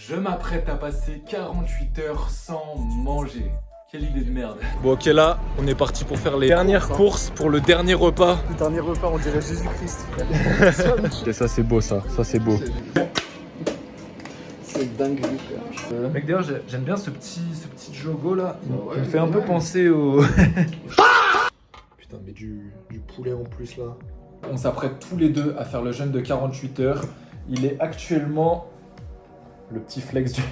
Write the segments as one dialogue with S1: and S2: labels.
S1: Je m'apprête à passer 48 heures sans manger. Quelle idée de merde.
S2: Bon ok, là on est parti pour faire les dernières courses pour le dernier repas.
S3: Le dernier repas, on dirait Jésus-Christ.
S2: Et ça c'est beau, ça c'est beau.
S3: C'est dingue.
S2: Mec, d'ailleurs j'aime bien ce petit logo là. Il me fait un peu penser au...
S3: Putain, mais du poulet en plus là.
S2: On s'apprête tous les deux à faire le jeûne de 48 heures. Il est actuellement le petit flex du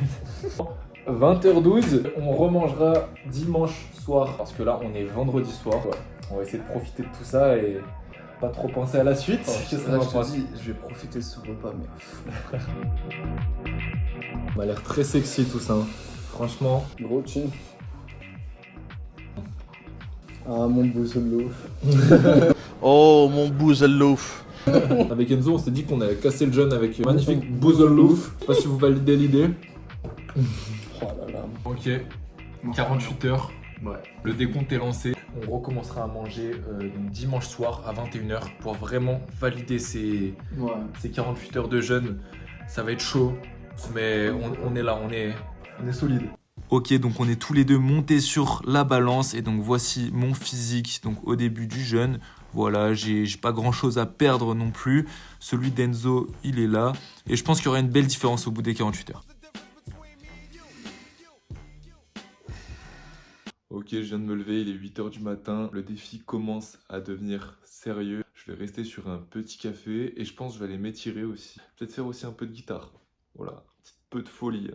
S2: 20h12. On remangera dimanche soir parce que là on est vendredi soir. On va essayer de profiter de tout ça et pas trop penser à la suite.
S3: Qu'est-ce que je te dis, je vais profiter de ce repas, mais...
S2: On a l'air très sexy tout ça. Franchement.
S3: Gros chin. Ah, mon bousselouf.
S4: Oh, mon bouzelouf.
S2: Avec Enzo, on s'est dit qu'on allait casser le jeûne avec magnifique bouzelouf. Je sais pas si vous validez l'idée.
S3: Oh là là.
S2: Ok, 48 heures.
S3: Ouais.
S2: Le décompte est lancé. On recommencera à manger donc dimanche soir à 21h pour vraiment valider ces 48 heures de jeûne. Ça va être chaud, mais on est là, on est solide. Ok, donc on est tous les deux montés sur la balance et donc voici mon physique donc au début du jeûne. Voilà, j'ai pas grand chose à perdre non plus. Celui d'Enzo, il est là et je pense qu'il y aura une belle différence au bout des 48 heures. Ok, je viens de me lever, il est 8h du matin. Le défi commence à devenir sérieux. Je vais rester sur un petit café et je pense que je vais aller m'étirer aussi. Peut-être faire aussi un peu de guitare. Voilà, un petit peu de folie.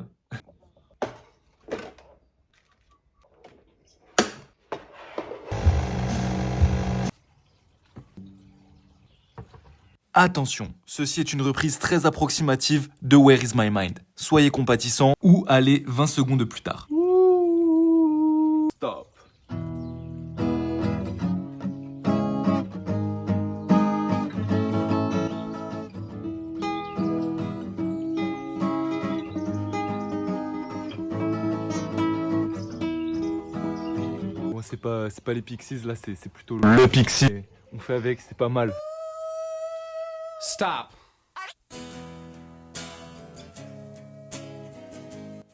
S2: Attention, ceci est une reprise très approximative de Where is my mind. Soyez compatissants ou allez 20 secondes plus tard. Stop. Bon, c'est pas les Pixies, là c'est plutôt le Pixie. On fait avec, c'est pas mal.
S1: Stop.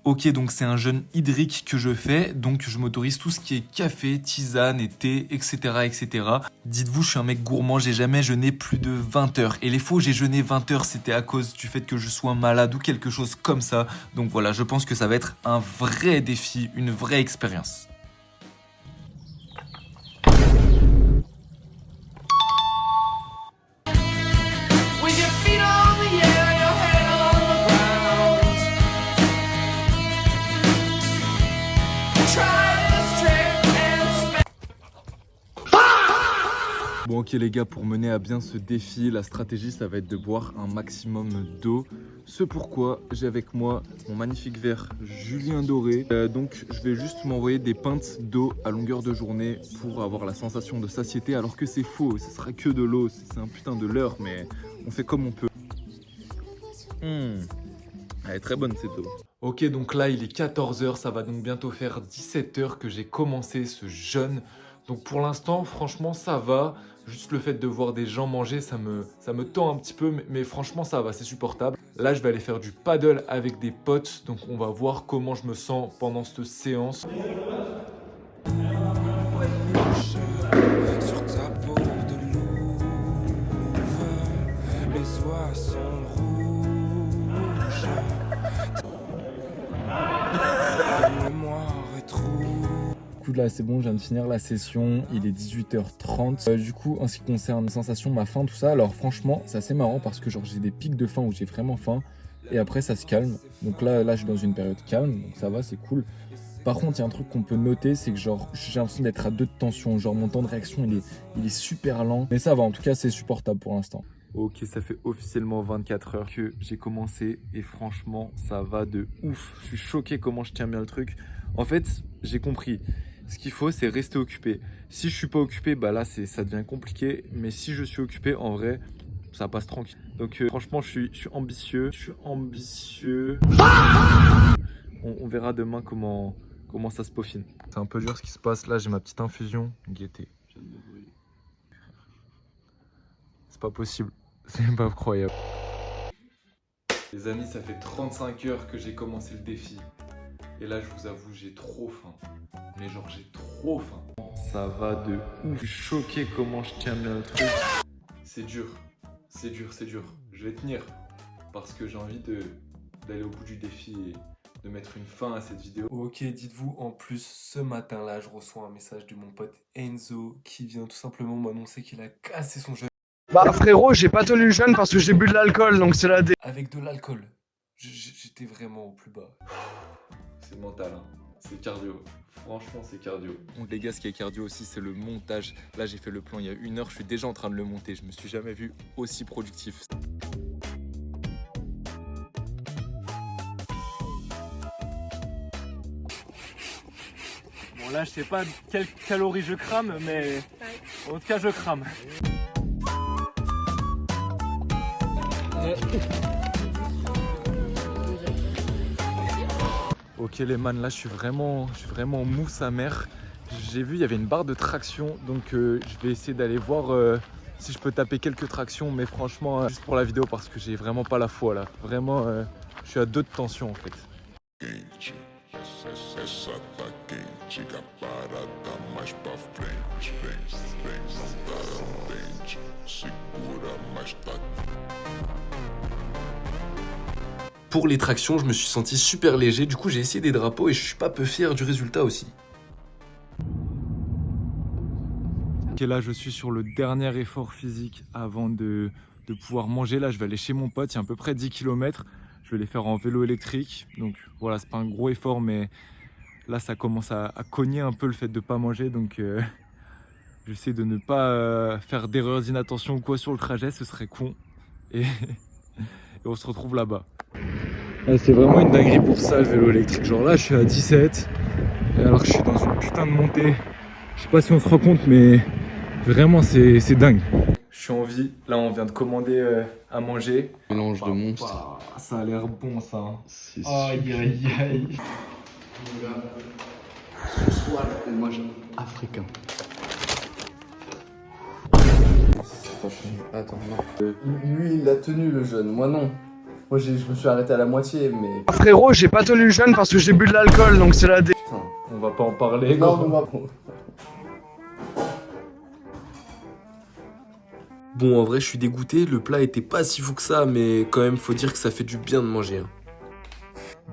S2: Ok, donc c'est un jeûne hydrique que je fais, donc je m'autorise tout ce qui est café, tisane et thé, etc. etc. Dites-vous, je suis un mec gourmand, j'ai jamais jeûné plus de 20 heures. Et les fois où j'ai jeûné 20 heures, c'était à cause du fait que je sois malade ou quelque chose comme ça. Donc voilà, je pense que ça va être un vrai défi, une vraie expérience. Bon ok les gars, pour mener à bien ce défi, la stratégie ça va être de boire un maximum d'eau. Ce pourquoi j'ai avec moi mon magnifique verre Julien Doré. Donc je vais juste m'envoyer des pintes d'eau à longueur de journée pour avoir la sensation de satiété, alors que c'est faux, ce sera que de l'eau, c'est un putain de leurre, mais on fait comme on peut. Elle est très bonne cette eau. Ok, donc là il est 14h, ça va donc bientôt faire 17h que j'ai commencé ce jeûne. Donc pour l'instant, franchement, ça va. Juste le fait de voir des gens manger, ça me tend un petit peu, mais franchement, ça va, c'est supportable. Là, je vais aller faire du paddle avec des potes, donc on va voir comment je me sens pendant cette séance.
S5: Sur ta peau de louve, les oies sont rouges. Ta mémoire est trouble.
S2: Du coup là c'est bon, je viens de finir la session, il est 18h30. Du coup en ce qui concerne les sensations, ma faim, tout ça, alors franchement c'est assez marrant parce que genre j'ai des pics de faim où j'ai vraiment faim et après ça se calme. Donc là je suis dans une période calme, donc ça va, c'est cool. Par contre il y a un truc qu'on peut noter, c'est que genre j'ai l'impression d'être à 2 de tension, genre mon temps de réaction il est super lent. Mais ça va, en tout cas c'est supportable pour l'instant. Ok, ça fait officiellement 24 heures que j'ai commencé et franchement ça va de ouf. Je suis choqué comment je tiens bien le truc. En fait j'ai compris. Ce qu'il faut, c'est rester occupé. Si je suis pas occupé, bah là, ça devient compliqué. Mais si je suis occupé, en vrai, ça passe tranquille. Donc franchement, je suis ambitieux. On verra demain comment ça se peaufine. C'est un peu dur ce qui se passe. Là, j'ai ma petite infusion. Gaieté. C'est pas possible. C'est pas croyable.
S1: Les amis, ça fait 35 heures que j'ai commencé le défi. Et là, je vous avoue, j'ai trop faim. Mais genre, j'ai trop faim.
S2: Ça va de ouf. Je suis choqué comment je tiens bien le truc.
S1: C'est dur. C'est dur, c'est dur. Je vais tenir. Parce que j'ai envie d'aller au bout du défi et de mettre une fin à cette vidéo.
S6: Ok, dites-vous, en plus, ce matin-là, je reçois un message de mon pote Enzo qui vient tout simplement m'annoncer qu'il a cassé son jeûne
S3: Bah frérot, j'ai pas tenu le jeûne parce que j'ai bu de l'alcool, donc c'est la dé...
S6: avec de l'alcool. J'étais vraiment au plus bas.
S1: C'est mental, hein. C'est cardio. Franchement, c'est cardio.
S2: Donc les gars, ce qui est cardio aussi, c'est le montage. Là, j'ai fait le plan il y a 1 heure, je suis déjà en train de le monter. Je me suis jamais vu aussi productif.
S6: Bon là, je sais pas quelles calories je crame, mais en tout cas, je crame.
S2: Ok les man, là je suis vraiment mou sa mère. J'ai vu il y avait une barre de traction, donc je vais essayer d'aller voir si je peux taper quelques tractions, mais franchement juste pour la vidéo parce que j'ai vraiment pas la foi là. Vraiment je suis à 2 de tension en fait.
S7: quente, essa tá quente, a parada mais pra frente, vem, não tá contente, segura, mas tá.
S6: Pour les tractions, je me suis senti super léger, du coup j'ai essayé des drapeaux et je suis pas peu fier du résultat aussi.
S2: Ok, là je suis sur le dernier effort physique avant de pouvoir manger. Là je vais aller chez mon pote, il y a à peu près 10 km. Je vais les faire en vélo électrique. Donc voilà, c'est pas un gros effort, mais là ça commence à cogner un peu le fait de pas manger. Donc j'essaie de ne pas faire d'erreurs d'inattention ou quoi sur le trajet, ce serait con. Et on se retrouve là-bas. C'est vraiment une dinguerie pour ça le vélo électrique. Genre là je suis à 17 et alors que je suis dans une putain de montée. Je sais pas si on se rend compte, mais vraiment c'est dingue. Je suis en vie, là on vient de commander à manger.
S3: Mélange de monstres.
S2: Ça a l'air bon ça. Hein.
S3: C'est
S2: Aïe aïe aïe.
S8: Ce soir, on mange africain. Attends, non. Lui, il a tenu le jeûne, moi non. Moi, je me suis arrêté à la moitié, mais...
S3: Frérot, j'ai pas tenu le jeûne parce que j'ai bu de l'alcool, donc c'est la dé...
S8: Putain.
S2: On va pas en parler.
S8: Non,
S2: gros.
S8: on va...
S6: Bon, en vrai, je suis dégoûté, le plat était pas si fou que ça, mais quand même, faut dire que ça fait du bien de manger. Hein.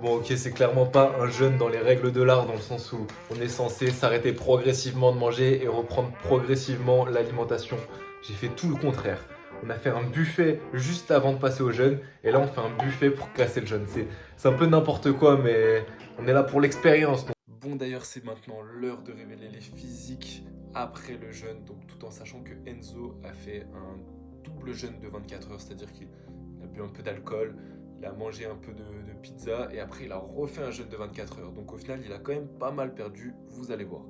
S1: Bon, ok, c'est clairement pas un jeûne dans les règles de l'art, dans le sens où on est censé s'arrêter progressivement de manger et reprendre progressivement l'alimentation. J'ai fait tout le contraire. On a fait un buffet juste avant de passer au jeûne, et là on fait un buffet pour casser le jeûne. C'est un peu n'importe quoi, mais on est là pour l'expérience.
S6: Bon, d'ailleurs, c'est maintenant l'heure de révéler les physiques après le jeûne, donc tout en sachant que Enzo a fait un double jeûne de 24 heures, c'est-à-dire qu'il a bu un peu d'alcool, il a mangé un peu de pizza, et après il a refait un jeûne de 24 heures. Donc au final, il a quand même pas mal perdu, vous allez voir.